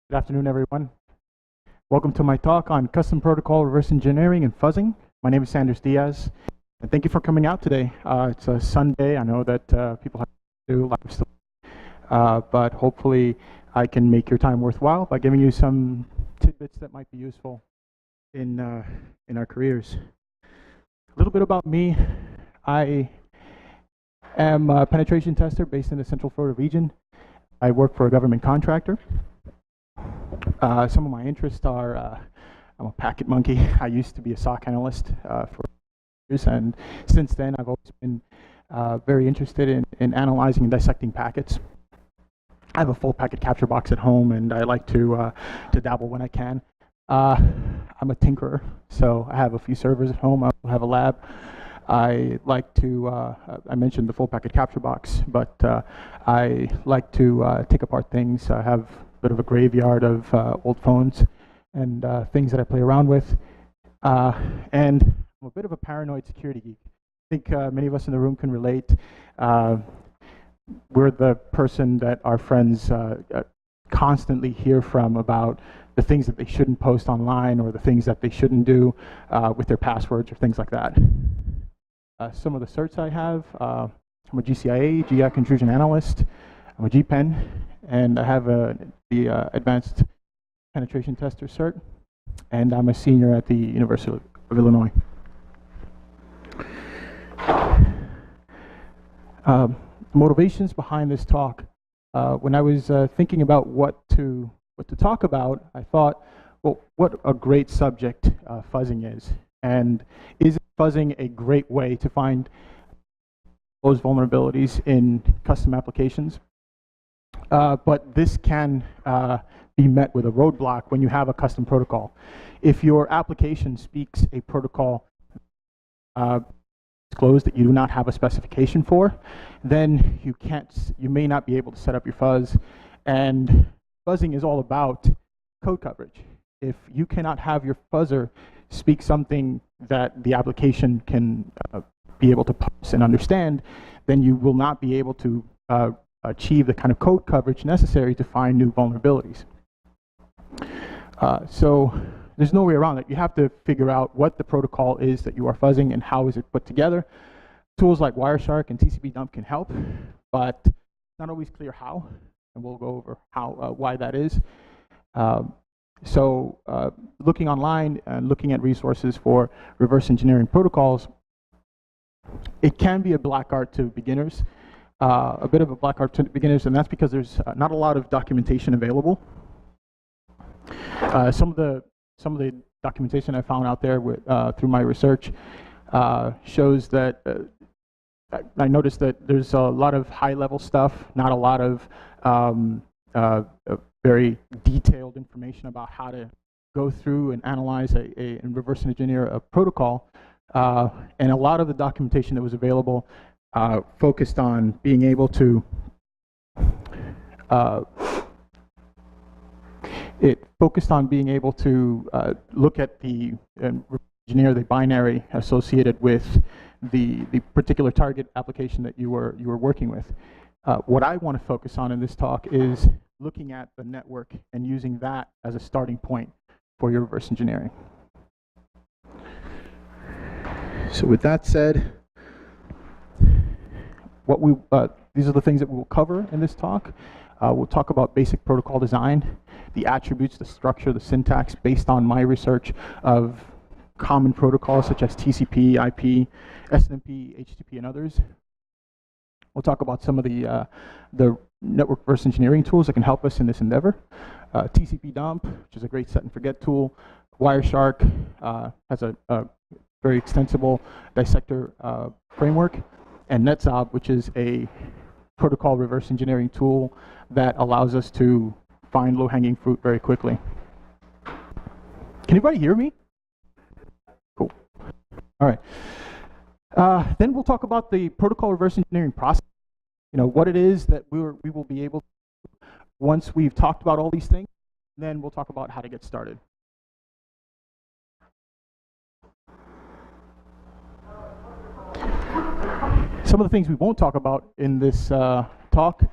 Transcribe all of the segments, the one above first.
Good afternoon, everyone. Welcome to my talk on custom protocol reverse engineering and fuzzing. My name is Diaz, and thank you for coming out today. It's a Sunday. I know that people have to do live stuff, but hopefully I can make your time worthwhile by giving you some tidbits that might be useful in our careers. A little bit about me. I am a penetration tester based in the Central Florida region. I work for a government contractor. Some of my interests are, I'm a packet monkey. I used to be a SOC analyst for years, and since then I've always been very interested in analyzing and dissecting packets. I have a full packet capture box at home, and I like to dabble when I can. I'm a tinkerer, so I have a few servers at home. I have a lab. I like to, I mentioned the full packet capture box, but I like to take apart things. I have bit of a graveyard of old phones and things that I play around with, and I'm a bit of a paranoid security geek. I think many of us in the room can relate. We're the person that our friends constantly hear from about the things that they shouldn't post online or the things that they shouldn't do with their passwords or things like that. Some of the certs I have, I'm a GCIA, GIAC intrusion analyst. I'm a GPEN, and I have the advanced penetration tester cert, and I'm a senior at the University of Illinois. Motivations behind this talk. When I was thinking about what to talk about, I thought, well, what a great subject fuzzing is, and is fuzzing a great way to find those vulnerabilities in custom applications? But this can be met with a roadblock when you have a custom protocol. If your application speaks a protocol disclosed that you do not have a specification for, then you may not be able to set up your fuzz. And fuzzing is all about code coverage. If you cannot have your fuzzer speak something that the application can be able to parse and understand, then you will not be able to achieve the kind of code coverage necessary to find new vulnerabilities. So there's no way around it. You have to figure out what the protocol is that you are fuzzing and how is it put together. Tools like Wireshark and TCPDUMP can help, but it's not always clear how, and we'll go over how why that is. So looking online and looking at resources for reverse engineering protocols, it can be a black art to beginners. A bit of a black art to beginners, and that's because there's not a lot of documentation available. Some of the documentation I found out there with, through my research shows that I noticed that there's a lot of high-level stuff, not a lot of very detailed information about how to go through and analyze and reverse engineer a protocol, and a lot of the documentation that was available focused on being able to look at and engineer the binary associated with the particular target application that you were working with. What I want to focus on in this talk is looking at the network and using that as a starting point for your reverse engineering. So with that said, these are the things that we will cover in this talk. We'll talk about basic protocol design, the attributes, the structure, the syntax based on my research of common protocols such as TCP, IP, SNMP, HTTP, and others. We'll talk about some of the network reverse engineering tools that can help us in this endeavor. TCPDUMP, which is a great set and forget tool. Wireshark has a very extensible dissector framework. And netzob, which is a protocol reverse engineering tool that allows us to find low-hanging fruit very quickly. Can anybody hear me? Cool. All right. Then we'll talk about the protocol reverse engineering process. You know, what it is that we will be able to, once we've talked about all these things, then we'll talk about how to get started. Some of the things we won't talk about in this talk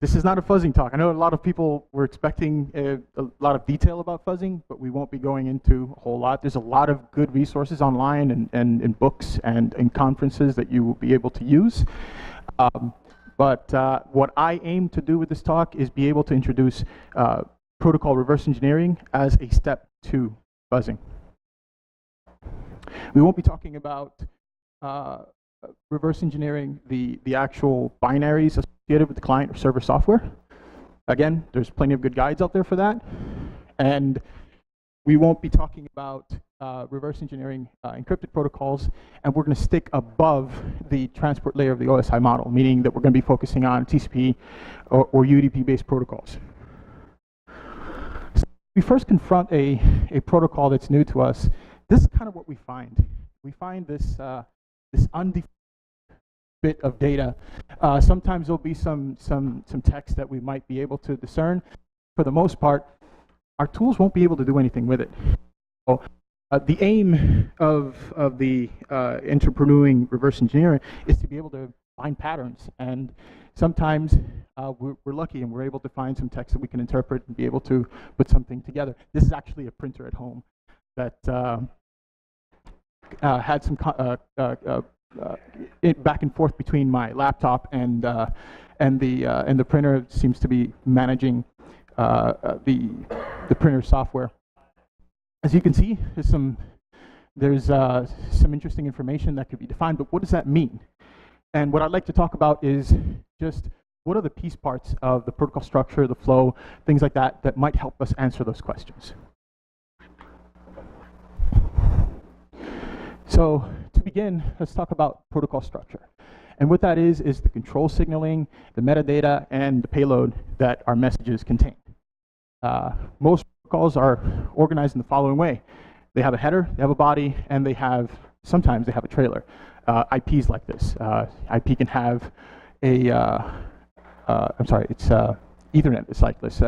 This is not a fuzzing talk. I know a lot of people were expecting a lot of detail about fuzzing, but we won't be going into a whole lot. There's a lot of good resources online and in books and in conferences that you will be able to use. But what I aim to do with this talk is be able to introduce protocol reverse engineering as a step to fuzzing. We won't be talking about reverse engineering the actual binaries associated with the client or server software. Again, there's plenty of good guides out there for that. And we won't be talking about reverse engineering encrypted protocols, and we're going to stick above the transport layer of the OSI model, meaning that we're going to be focusing on TCP or UDP-based protocols. So we first confront a protocol that's new to us. This is kind of what we find. We find this this undefined bit of data. Sometimes there'll be some text that we might be able to discern. For the most part, our tools won't be able to do anything with it. So, the aim of the entrepreneuring reverse engineering is to be able to find patterns, and sometimes we're lucky and we're able to find some text that we can interpret and be able to put something together. This is actually a printer at home that had some back and forth between my laptop and the printer. It seems to be managing the printer software. As you can see, there's some interesting information that could be defined, but what does that mean? And what I'd like to talk about is just what are the piece parts of the protocol structure, the flow, things like that, that might help us answer those questions. So to begin, let's talk about protocol structure. And what that is the control signaling, the metadata, and the payload that our messages contain. Most protocols are organized in the following way. They have a header, they have a body, and sometimes they have a trailer. IPs like this. IP can have a, I'm sorry, it's Ethernet is like this.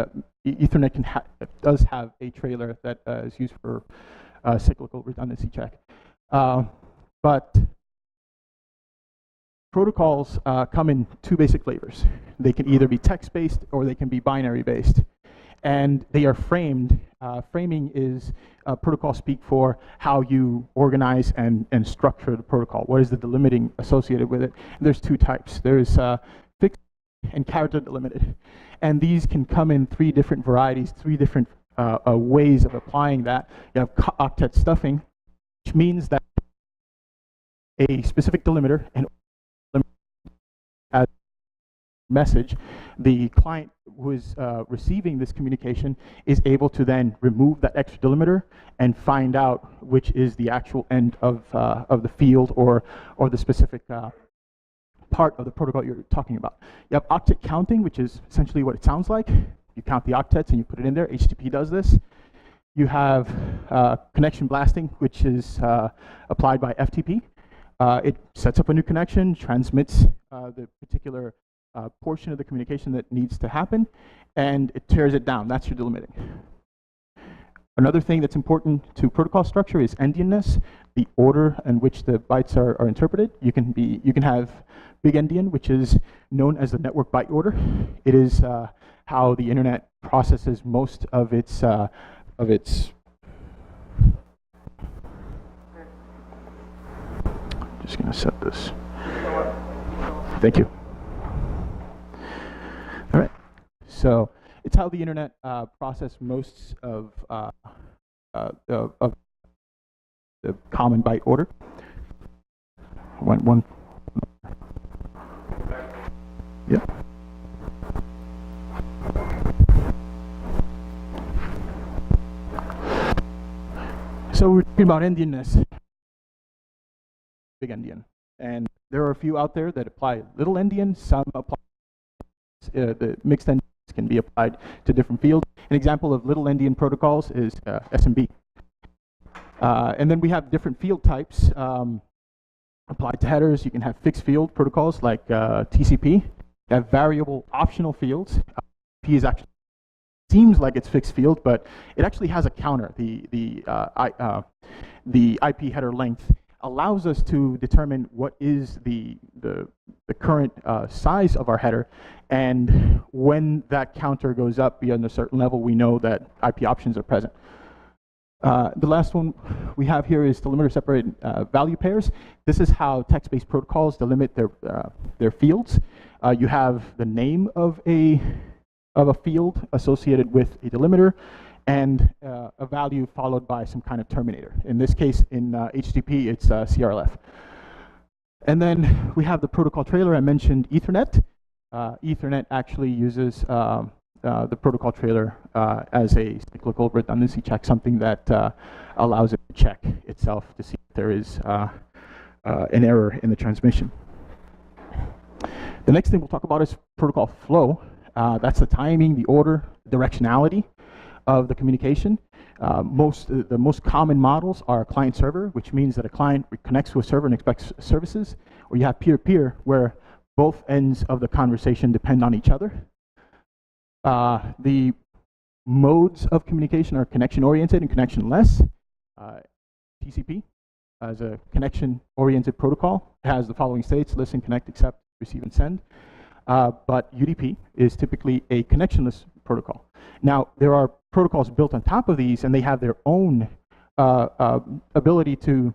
Ethernet does have a trailer that is used for cyclical redundancy check. But protocols come in two basic flavors. They can either be text-based or they can be binary-based. And they are framed. Framing is protocol speak for how you organize and structure the protocol. What is the delimiting associated with it? And there's two types. There's fixed and character delimited. And these can come in three different varieties, three different ways of applying that. You have octet stuffing, which means that a specific delimiter and as message, the client who is receiving this communication is able to then remove that extra delimiter and find out which is the actual end of the field or the specific part of the protocol you're talking about. You have octet counting, which is essentially what it sounds like. You count the octets and you put it in there. HTTP does this. You have connection blasting, which is applied by FTP. It sets up a new connection, transmits the particular portion of the communication that needs to happen, and it tears it down. That's your delimiting. Another thing that's important to protocol structure is endianness, the order in which the bytes are interpreted. You can have big endian, which is known as the network byte order. It is how the internet processes most of its just going to set this. Thank you. All right. So it's how the internet processes most of the common byte order. One. Yeah. So we're talking about endianness. Big endian, and there are a few out there that apply little endian. Some apply the mixed endians can be applied to different fields. An example of little endian protocols is SMB. And then we have different field types applied to headers. You can have fixed field protocols like TCP. You have variable optional fields. P is actually seems like it's fixed field, but it actually has a counter. The IP header length allows us to determine what is the current size of our header, and when that counter goes up beyond a certain level, we know that IP options are present. The last one we have here is delimiter separated value pairs. This is how text-based protocols delimit their fields. You have the name of a field associated with a delimiter, and a value followed by some kind of terminator. In this case, in HTTP, it's CRLF. And then we have the protocol trailer. I mentioned Ethernet. Ethernet actually uses the protocol trailer as a cyclical redundancy check, something that allows it to check itself to see if there is an error in the transmission. The next thing we'll talk about is protocol flow. That's the timing, the order, directionality of the communication. The most common models are client-server, which means that a client connects to a server and expects services, or you have peer-to-peer, where both ends of the conversation depend on each other. The modes of communication are connection-oriented and connection-less. TCP, as a connection-oriented protocol, has the following states: listen, connect, accept, receive, and send. But UDP is typically a connectionless protocol. Now, there are protocols built on top of these, and they have their own ability to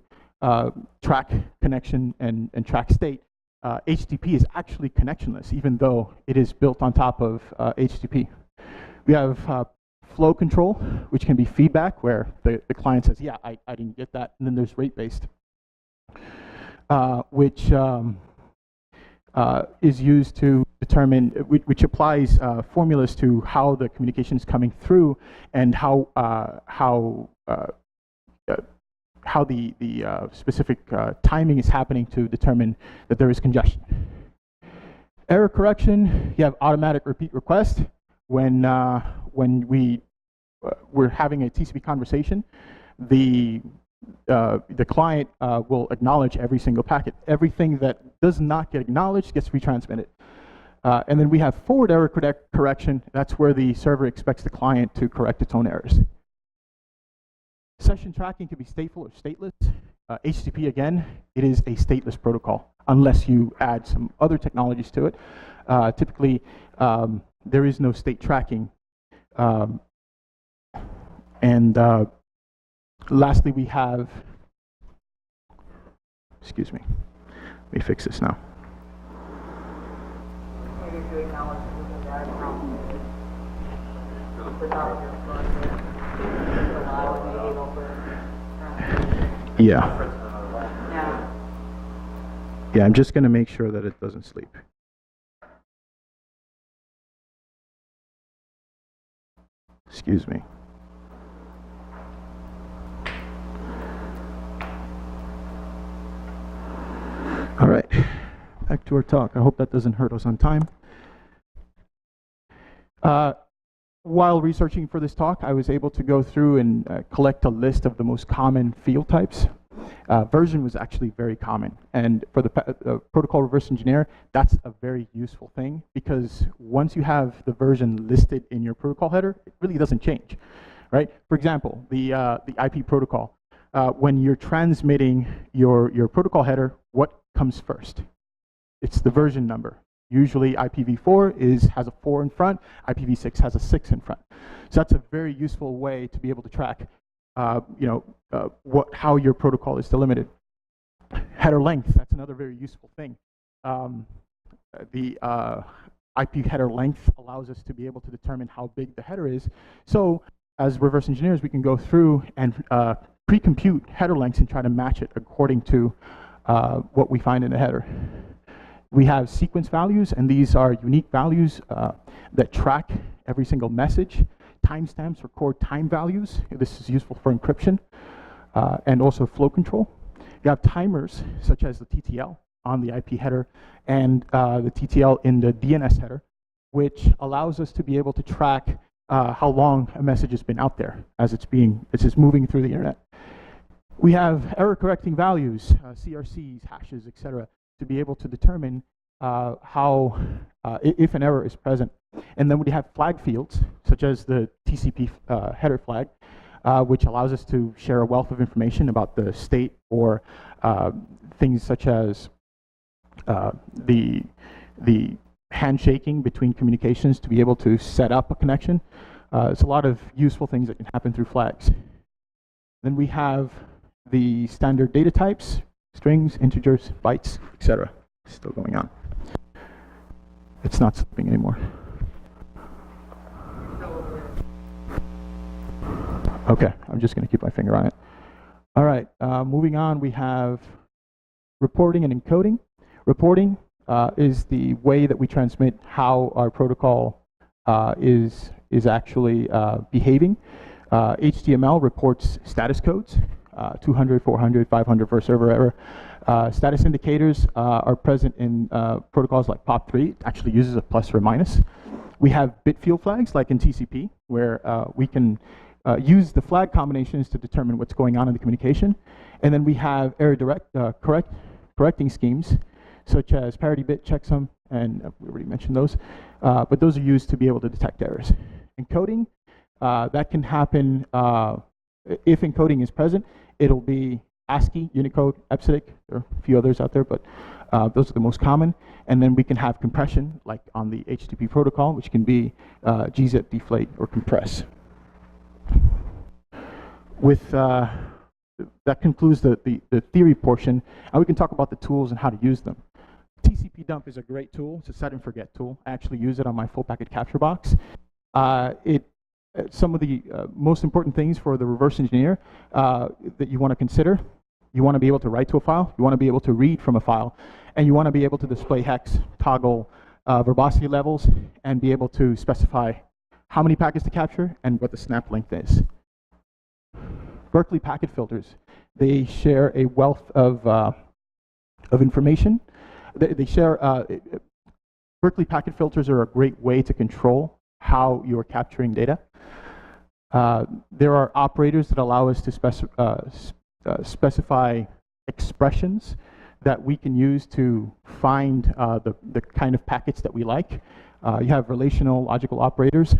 track connection and track state. HTTP is actually connectionless, even though it is built on top of HTTP. We have flow control, which can be feedback, where the client says, yeah, I didn't get that. And then there's rate-based, which is used to determine, which applies formulas to how the communication is coming through and how the specific timing is happening to determine that there is congestion. Error correction, you have automatic repeat request. When we're having a TCP conversation, the client will acknowledge every single packet. Everything that does not get acknowledged gets retransmitted. And then we have forward error correction. That's where the server expects the client to correct its own errors. Session tracking can be stateful or stateless. HTTP, again, it is a stateless protocol, unless you add some other technologies to it. Typically, there is no state tracking. Lastly, we have, excuse me, let me fix this now. Yeah. Yeah, I'm just going to make sure that it doesn't sleep. Excuse me. All right, back to our talk. I hope that doesn't hurt us on time. While researching for this talk, I was able to go through and collect a list of the most common field types. Version was actually very common, and for the protocol reverse engineer, that's a very useful thing, because once you have the version listed in your protocol header, it really doesn't change, right? For example, the IP protocol, when you're transmitting your protocol header, what comes first? It's the version number. Usually IPv4 has a 4 in front, IPv6 has a 6 in front. So that's a very useful way to be able to track how your protocol is delimited. Header length, that's another very useful thing. The IP header length allows us to be able to determine how big the header is. So as reverse engineers, we can go through and pre-compute header lengths and try to match it according to what we find in the header. We have sequence values, and these are unique values that track every single message. Timestamps record time values. This is useful for encryption and also flow control. You have timers, such as the TTL on the IP header and the TTL in the DNS header, which allows us to be able to track how long a message has been out there as it's moving through the internet. We have error correcting values, CRCs, hashes, etc., to be able to determine if an error is present. And then we have flag fields, such as the TCP header flag. which allows us to share a wealth of information about the state or things such as the handshaking between communications to be able to set up a connection. It's a lot of useful things that can happen through flags. Then we have the standard data types, strings, integers, bytes, etc. Still going on. It's not slipping anymore. Okay, I'm just going to keep my finger on it. All right, moving on, we have reporting and encoding. Reporting is the way that we transmit how our protocol is actually behaving. HTML reports status codes, 200, 400, 500 for a server error. Status indicators are present in protocols like POP3. It actually uses a plus or a minus. We have bit field flags like in TCP, where we can use the flag combinations to determine what's going on in the communication. And then we have error correcting schemes, such as parity bit checksum, and we already mentioned those. But those are used to be able to detect errors. Encoding, that can happen if encoding is present. It'll be ASCII, Unicode, EBCDIC. There are a few others out there, but those are the most common. And then we can have compression, like on the HTTP protocol, which can be gzip, deflate, or compress. With that concludes the theory portion, and we can talk about the tools and how to use them. TCPDUMP is a great tool. It's a set and forget tool. I actually use it on my full packet capture box. Some of the most important things for the reverse engineer that you want to consider: you want to be able to write to a file, you want to be able to read from a file, and you want to be able to display hex, toggle verbosity levels, and be able to specify how many packets to capture and what the snap length is. Berkeley packet filters, they share a wealth of information. They share, Berkeley packet filters are a great way to control how you're capturing data. There are operators that allow us to specify expressions that we can use to find the kind of packets that we like. You have relational logical operators.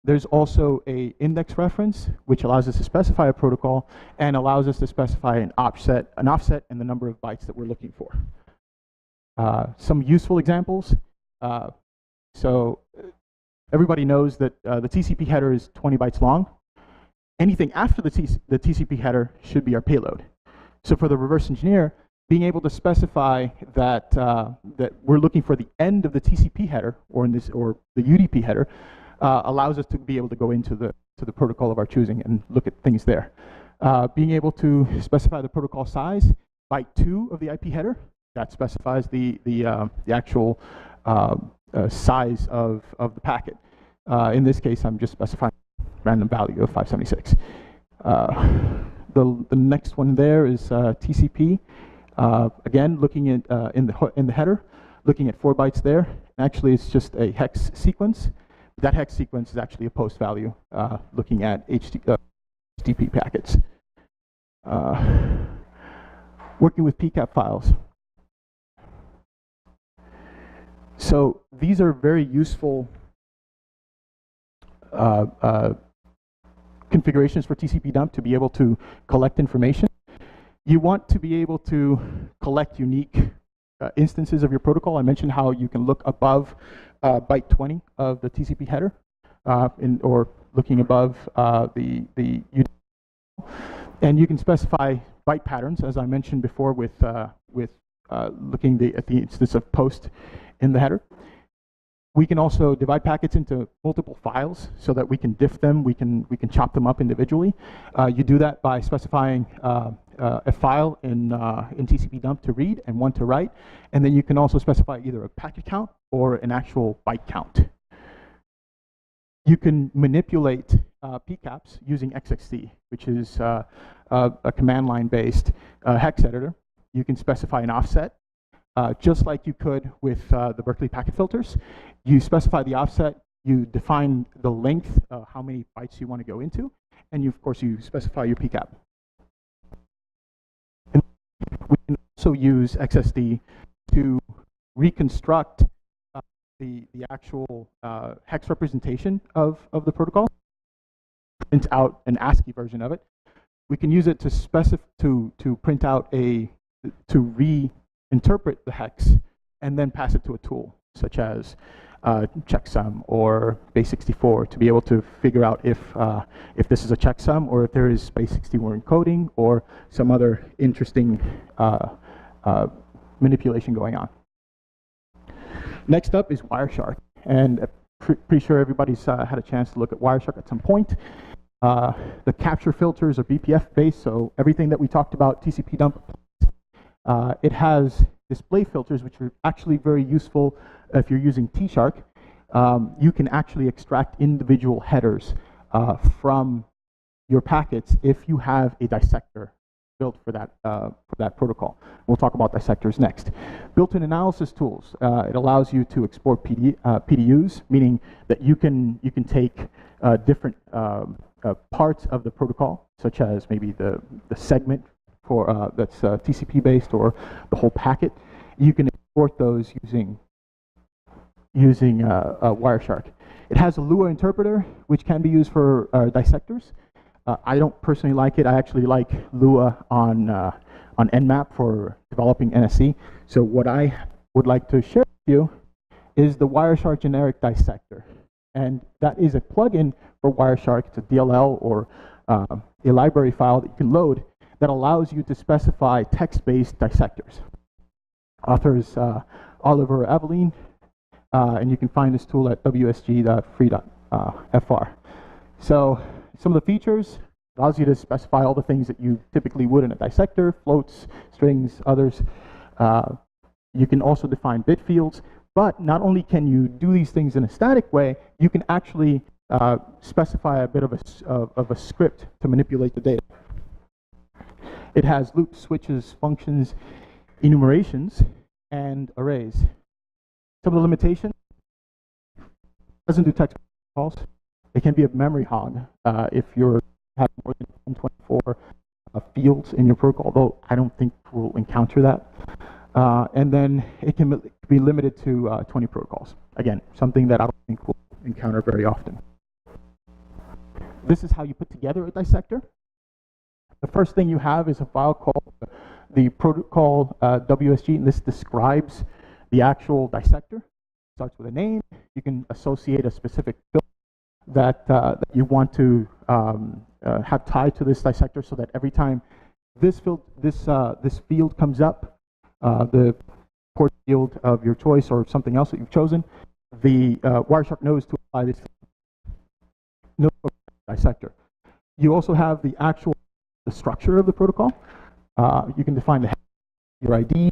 There's also an index reference, which allows us to specify a protocol and allows us to specify an offset and the number of bytes that we're looking for. Some useful examples. So everybody knows that the TCP header is 20 bytes long. Anything after the TCP header should be our payload. So for the reverse engineer, being able to specify that that we're looking for the end of the TCP header, or the UDP header, allows us to be able to go into the protocol of our choosing and look at things there. Being able to specify the protocol size, byte 2 of the IP header, that specifies the actual size of the packet. In this case, I'm just specifying random value of 576. The next one there is TCP. Again, looking at in the header, looking at 4 bytes there. Actually, it's just a hex sequence. That hex sequence is actually a post value, looking at HTTP packets. Working with PCAP files. So these are very useful configurations for TCPDUMP to be able to collect information. You want to be able to collect unique instances of your protocol. I mentioned how you can look above byte 20 of the TCP header, or looking above the UDP. And you can specify byte patterns, as I mentioned before, with looking at the instance of post in the header. We can also divide packets into multiple files so that we can diff them. We can chop them up individually. You do that by specifying a file in TCPDUMP to read and one to write, and then you can also specify either a packet count or an actual byte count. You can manipulate PCAPs using XXD, which is a command line based hex editor. You can specify an offset, just like you could with the Berkeley packet filters. You specify the offset, you define the length, how many bytes you want to go into, and of course you specify your PCAP. And we can also use XSD to reconstruct the actual hex representation of the protocol. For print out an ASCII version of it. We can use it to print out to reinterpret the hex and then pass it to a tool, such as checksum or base64, to be able to figure out if this is a checksum or if there is base64 encoding or some other interesting manipulation going on. Next up is Wireshark, and pretty sure everybody's had a chance to look at Wireshark at some point. The capture filters are BPF based, so everything that we talked about, TCPDUMP, it has display filters, which are actually very useful if you're using T-Shark. You can actually extract individual headers from your packets if you have a dissector built for that protocol. We'll talk about dissectors next. Built-in analysis tools. It allows you to export PDUs, meaning that you can take different parts of the protocol, such as maybe the segment for that's TCP based, or the whole packet. You can export those using Wireshark. It has a Lua interpreter, which can be used for dissectors. I don't personally like it. I actually like Lua on nmap for developing NSE. So what I would like to share with you is the Wireshark generic dissector. And that is a plugin for Wireshark. It's a DLL or a library file that you can load that allows you to specify text-based dissectors. Authors Oliver Aveline, and you can find this tool at wsg.free.fr. So some of the features: allows you to specify all the things that you typically would in a dissector, floats, strings, others. You can also define bit fields, but not only can you do these things in a static way, you can actually specify a bit of a script to manipulate the data. It has loops, switches, functions, enumerations, and arrays. Some of the limitations: it doesn't do text calls. It can be a memory hog if you're having more than 124 fields in your protocol, although I don't think we'll encounter that. And then it can be limited to 20 protocols. Again, something that I don't think we'll encounter very often. This is how you put together a dissector. The first thing you have is a file called the protocol WSGD, and this describes the actual dissector. It starts with a name. You can associate a specific filter that you want to have tied to this dissector, so that every time this field comes up, the port field of your choice or something else that you've chosen, the Wireshark knows to apply this dissector. You also have the structure of the protocol. You can define your ID,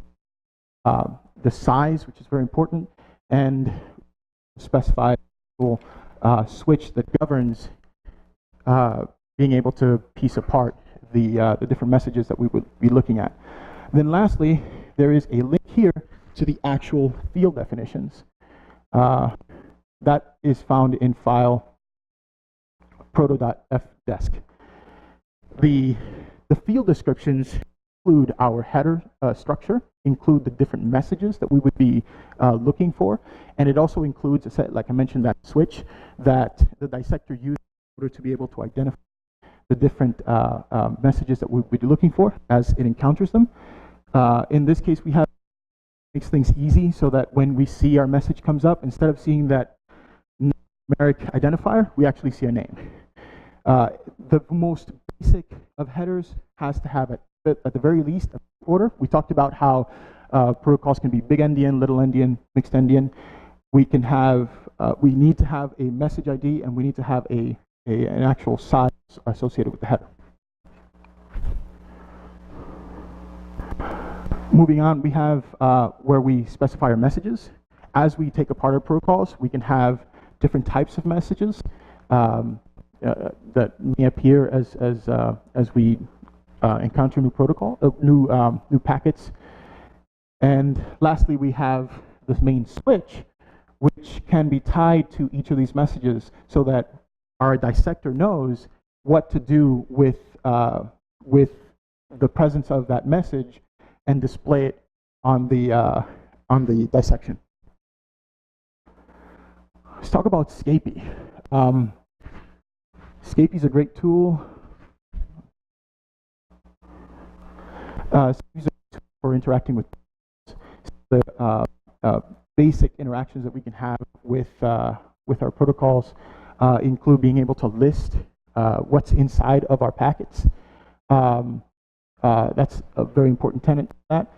the size, which is very important, and specify a switch that governs being able to piece apart the different messages that we would be looking at. And then lastly, there is a link here to the actual field definitions. That is found in file proto.fdesk. The field descriptions include our header structure, include the different messages that we would be looking for, and it also includes, like I mentioned, that switch that the dissector uses in order to be able to identify the different messages that we would be looking for as it encounters them. In this case, makes things easy, so that when we see our message comes up, instead of seeing that numeric identifier, we actually see a name. The most basic of headers has to have, at the very least, a order. We talked about how protocols can be big endian, little endian, mixed endian. We need to have a message ID, and we need to have an actual size associated with the header. Moving on, we have where we specify our messages. As we take apart our protocols, we can have different types of messages that may appear as we encounter new new packets. And lastly, we have this main switch, which can be tied to each of these messages, so that our dissector knows what to do with the presence of that message and display it on the dissection. Let's talk about Scapy. Scapy is a great tool. Scapy is a tool for interacting with the basic interactions that we can have with our protocols include being able to list what's inside of our packets. That's a very important tenet to that.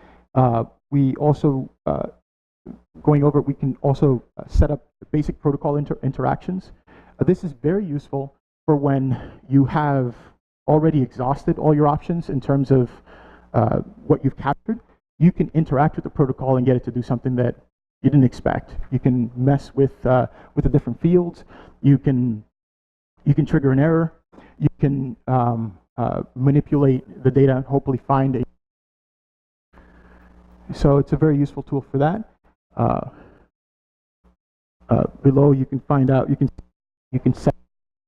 We also, going over it, we can also set up basic protocol interactions. This is very useful for when you have already exhausted all your options in terms of what you've captured. You can interact with the protocol and get it to do something that you didn't expect. You can mess with the different fields. You can trigger an error. You can manipulate the data and hopefully find a. So it's a very useful tool for that. Below you can find out, you can set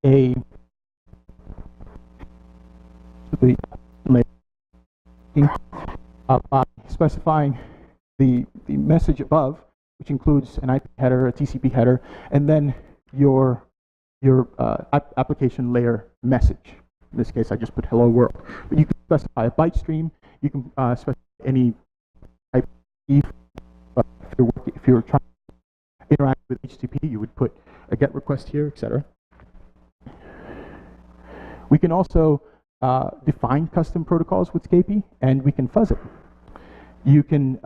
a by specifying the message above, which includes an IP header, a TCP header, and then your application layer message. In this case, I just put hello world. But you can specify a byte stream. You can specify any type if you're trying to interact with HTTP, you would put a GET request here, etc. We can also define custom protocols with Scapy, and we can fuzz it. You can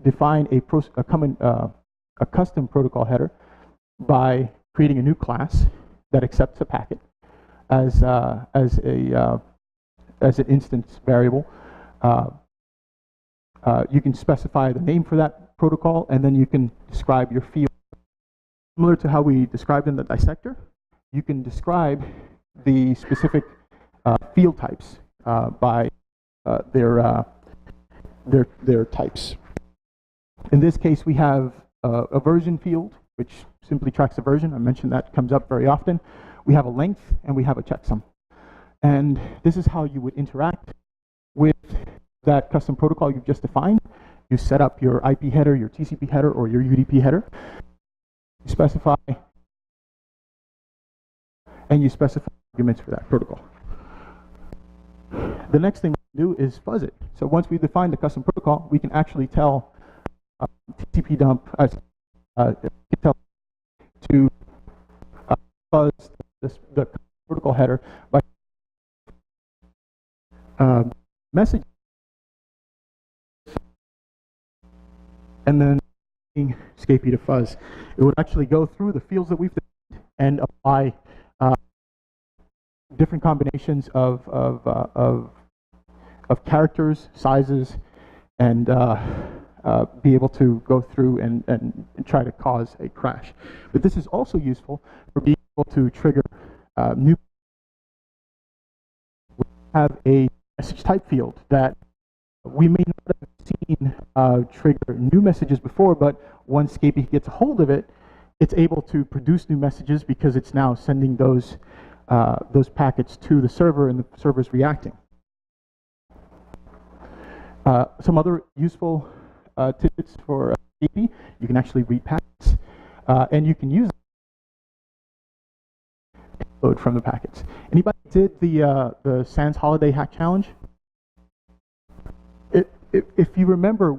define a custom protocol header by creating a new class that accepts a packet as an instance variable. You can specify the name for that protocol, and then you can describe your field. Similar to how we described in the dissector, you can describe the specific field types by their types. In this case, we have a version field, which simply tracks the version. I mentioned that comes up very often. We have a length, and we have a checksum. And this is how you would interact with that custom protocol you've just defined. You set up your IP header, your TCP header, or your UDP header. You specify, and you specify arguments for that protocol. The next thing we can do is fuzz it. So once we define the custom protocol, we can actually tell TCPDUMP to fuzz the protocol header by message, and then Scapy to fuzz. It would actually go through the fields that we've defined and apply different combinations of characters, sizes, and be able to go through and try to cause a crash. But this is also useful for being able to trigger new. We have a message type field that we may not have seen trigger new messages before, but once Scapy gets a hold of it, it's able to produce new messages because it's now sending those packets to the server, and the server's reacting. Some other useful tidbits for Scapy: you can actually read packets, and you can use load from the packets. Anybody did the SANS holiday hack challenge? If you remember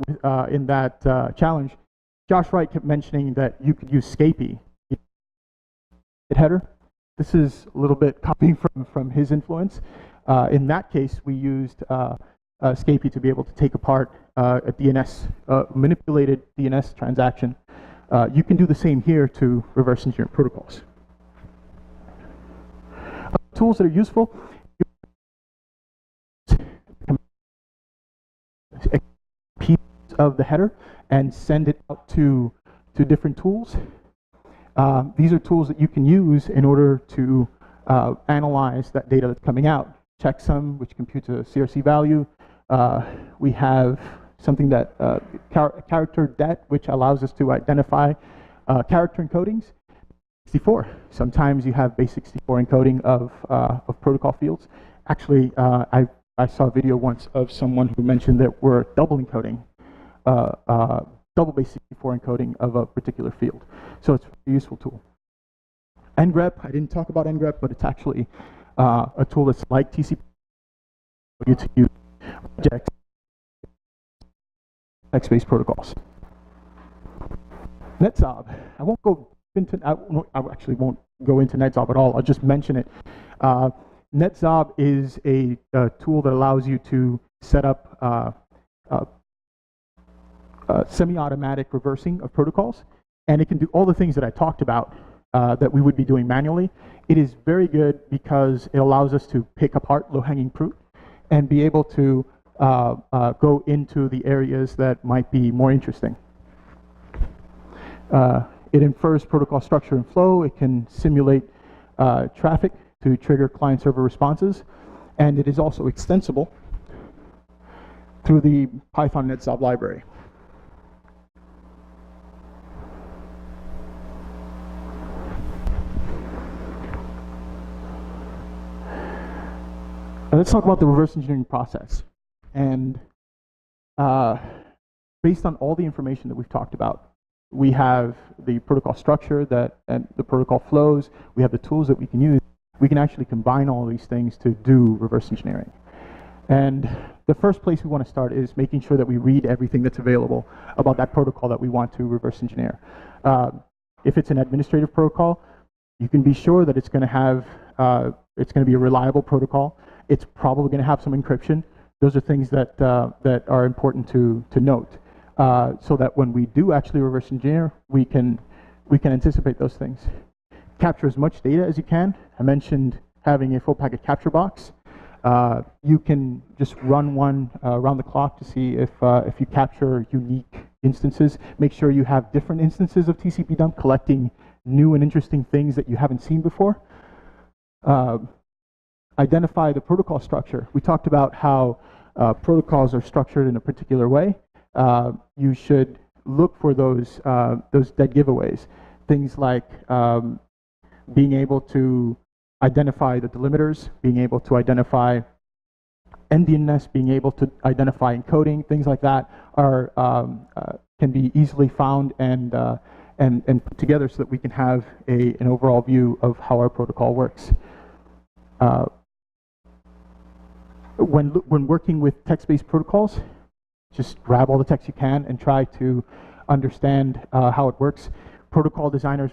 in that challenge, Josh Wright kept mentioning that you could use Scapy header. This is a little bit copying from his influence. In that case, we used Scapy to be able to take apart a DNS, manipulated DNS transaction. You can do the same here to reverse engineer protocols. Tools that are useful: a piece of the header and send it out to different tools. These are tools that you can use in order to analyze that data that's coming out. Checksum, which computes a CRC value. We have something that character det, which allows us to identify character encodings. 64. Sometimes you have basic 64 encoding of protocol fields. Actually, I saw a video once of someone who mentioned that we're double encoding, double base 64 encoding of a particular field. So it's a useful tool. ngrep, I didn't talk about ngrep, but it's actually a tool that's like TCP to use text-based protocols. Netzob. I won't go into. I actually won't go into netzob at all. I'll just mention it. Netzob is a tool that allows you to set up semi-automatic reversing of protocols, and it can do all the things that I talked about that we would be doing manually. It is very good because it allows us to pick apart low-hanging fruit and be able to go into the areas that might be more interesting. It infers protocol structure and flow. It can simulate traffic to trigger client-server responses, and it is also extensible through the Python netzob library. Let's talk about the reverse engineering process. And based on all the information that we've talked about, we have the protocol structure and the protocol flows. We have the tools that we can use. We can actually combine all these things to do reverse engineering. And the first place we want to start is making sure that we read everything that's available about that protocol that we want to reverse engineer. If it's an administrative protocol, you can be sure that it's going to have, it's going to be a reliable protocol. It's probably going to have some encryption. Those are things that that are important to note, so that when we do actually reverse engineer, we can anticipate those things. Capture as much data as you can. I mentioned having a full packet capture box. You can just run one around the clock to see if you capture unique instances. Make sure you have different instances of TCPDUMP collecting new and interesting things that you haven't seen before. Identify the protocol structure. We talked about how protocols are structured in a particular way. You should look for those dead giveaways. Things like being able to identify the delimiters, being able to identify endianness, being able to identify encoding, things like that are can be easily found and put together so that we can have an overall view of how our protocol works. When working with text-based protocols, just grab all the text you can and try to understand how it works. Protocol designers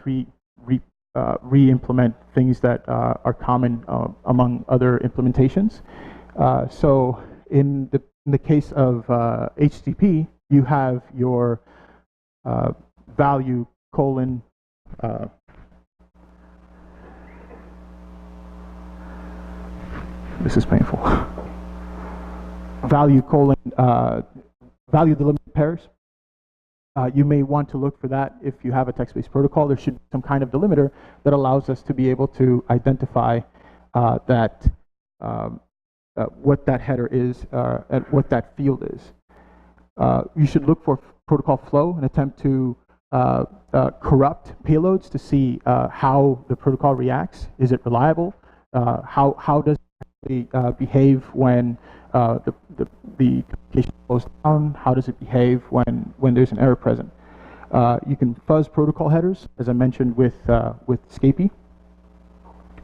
re-implement things that are common among other implementations. So in the case of HTTP, you have your value colon this is painful. Value colon value delimiter pairs. You may want to look for that if you have a text-based protocol. There should be some kind of delimiter that allows us to be able to identify what that header is and what that field is. You should look for protocol flow and attempt to corrupt payloads to see how the protocol reacts. Is it reliable? How does it behave when the communication slows down? How does it behave when there's an error present? You can fuzz protocol headers, as I mentioned with Scapy,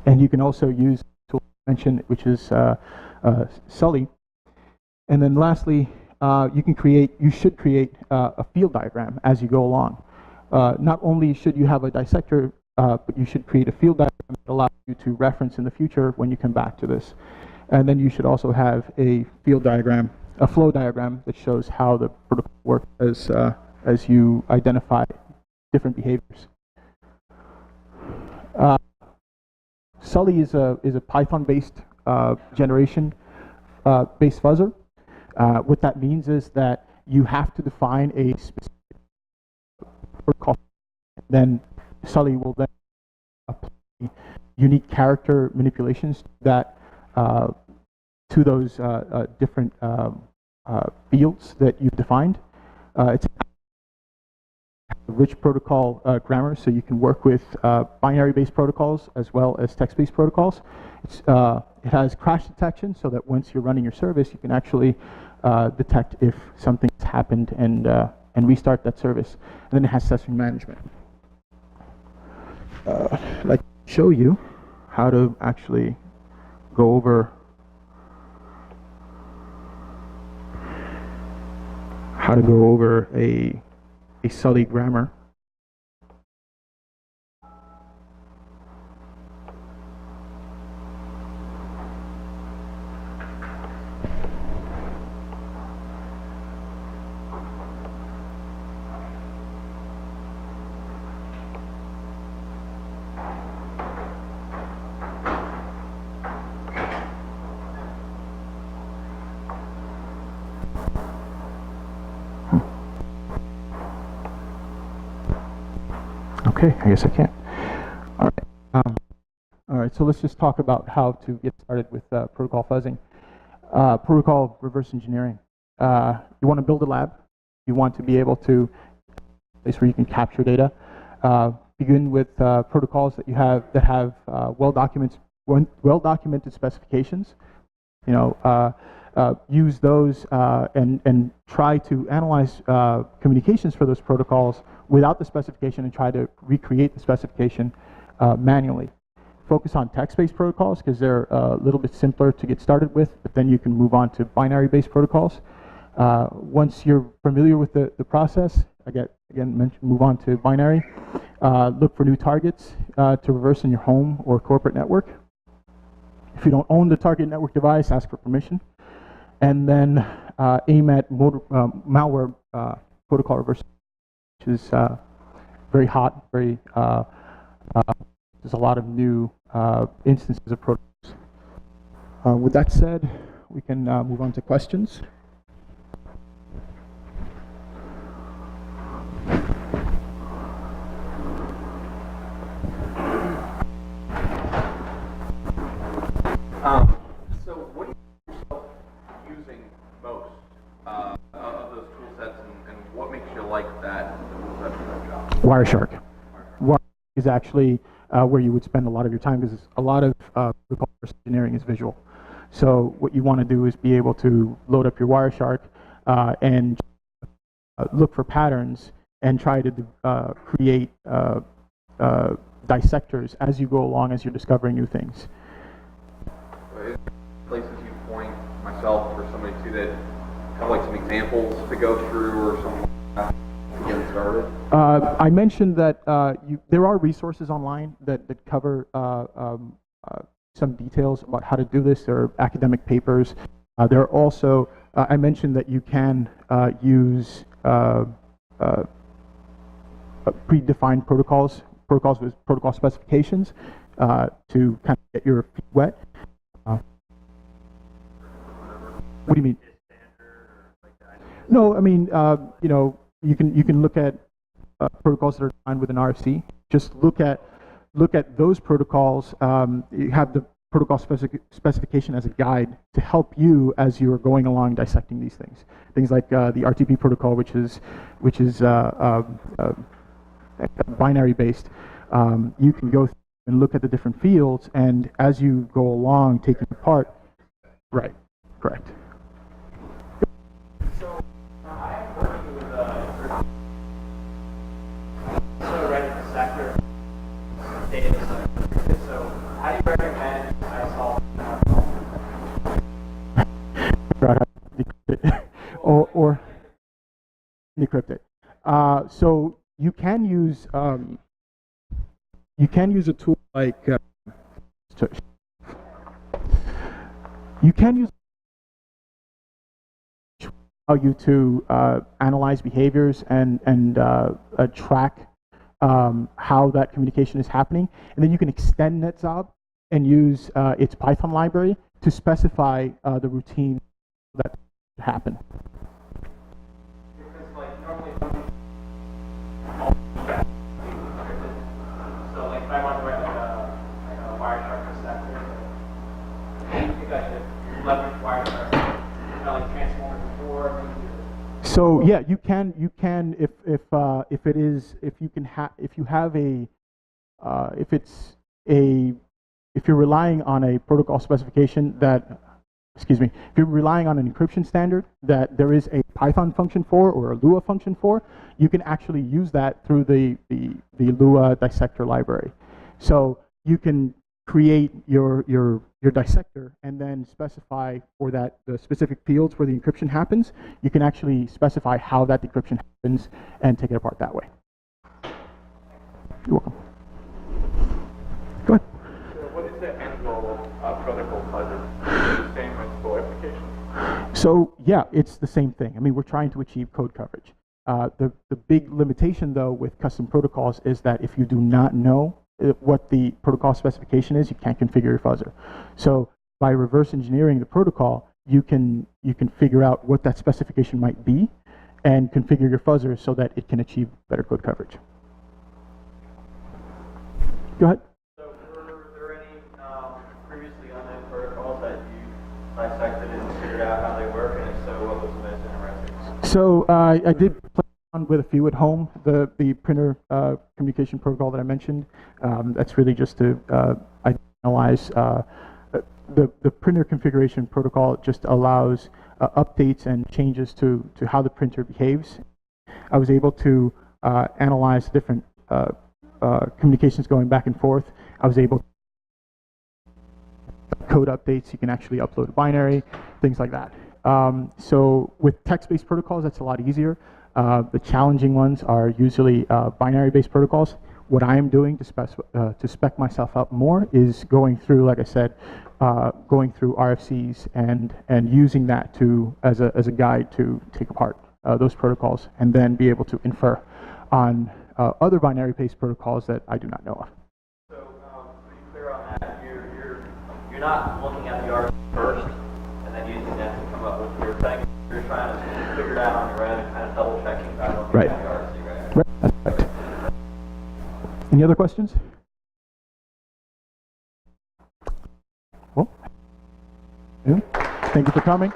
and you can also use a tool I mentioned, which is sulley. And then lastly, you should create a field diagram as you go along. Not only should you have a dissector, but you should create a field diagram that allows you to reference in the future when you come back to this. And then you should also have a field diagram, a flow diagram that shows how the protocol works as you identify different behaviors. Sulley is a Python-based generation based fuzzer. What that means is that you have to define a specific protocol. Then Sulley will then apply unique character manipulations that to those different fields that you've defined. It's a rich protocol grammar, so you can work with binary-based protocols as well as text-based protocols. It has crash detection, so that once you're running your service, you can actually detect if something's happened and restart that service. And then it has session management. Like show you how to actually go over a sulley grammar. Okay, I guess I can't. All right. All right. So let's just talk about how to get started with protocol fuzzing. Protocol reverse engineering. You want to build a lab. You want to be able to place where you can capture data. Begin with protocols that you have that have well documented specifications. You know, use those and try to analyze communications for those protocols without the specification and try to recreate the specification manually. Focus on text-based protocols because they're a little bit simpler to get started with, but then you can move on to binary-based protocols. Once you're familiar with the process, move on to binary. Look for new targets to reverse in your home or corporate network. If you don't own the target network device, ask for permission. And then aim at malware protocol reversal, which is very hot. There's a lot of new instances of protocols. With that said, we can move on to questions. So what do you find yourself using most of those tool sets, and what makes you like that tool set for that job? Wireshark. Wireshark is actually where you would spend a lot of your time because a lot of protocol engineering is visual. So what you want to do is be able to load up your Wireshark and look for patterns and try to create dissectors as you go along as you're discovering new things. Places you point myself or somebody to that have like some examples to go through or something like that to get started? I mentioned that there are resources online that cover some details about how to do this. There are academic papers. There are also, I mentioned that you can use predefined protocols with protocol specifications to kind of get your feet wet. What do you mean? No, I mean, you know, you can look at protocols that are defined with an RFC. Just look at those protocols. You have the protocol specification as a guide to help you as you are going along dissecting these things. Things like the RTP protocol, which is binary based. You can go through and look at the different fields, and as you go along, take it apart. Right. Correct. So I am working with Dissector data. So how do you recommend I solve that problem? Decrypt it or decrypt it. So you can use a tool like you can use allow you to analyze behaviors and track how that communication is happening, and then you can extend netzob and use its Python library to specify the routine that happen. Because like normally, so like if I want to write like a Wireshark dissector, I think I should leverage Wireshark, kind of like transformers before. So yeah, you can if you're relying on a protocol specification that, if you're relying on an encryption standard that there is a Python function for or a Lua function for, you can actually use that through the Lua dissector library. So you can create your dissector and then specify for that the specific fields where the encryption happens. You can actually specify how that decryption happens and take it apart that way. You're welcome. Go ahead. So what is the end goal of protocol Fuzzer? Is it the same as full application? So yeah, it's the same thing. I mean, we're trying to achieve code coverage. The big limitation though with custom protocols is that if you do not know what the protocol specification is, you can't configure your fuzzer. So by reverse engineering the protocol, you can figure out what that specification might be and configure your fuzzer so that it can achieve better code coverage. Go ahead. So were there any previously unknown protocols that you dissected and figured out how they work, and if so, what was the most interesting? So I did play around with a few at home. The printer communication protocol that I mentioned, that's really just to analyze the printer configuration protocol. Just allows updates and changes to how the printer behaves. I was able to analyze different communications going back and forth. I was able to code updates. You can actually upload a binary, things like that. So with text-based protocols, that's a lot easier. The challenging ones are usually binary-based protocols. What I am doing to spec myself up more is going through, like I said, going through RFCs and using that as a guide to take apart those protocols and then be able to infer on other binary-based protocols that I do not know of. So to be clear on that, you're not looking at the RFC first and then using that to come up with your thing. You're trying to figure it out on your own and kind of double checking by looking Right. at the RFC, right? Right. That's right. Any other questions? Well, yeah. Thank you for coming.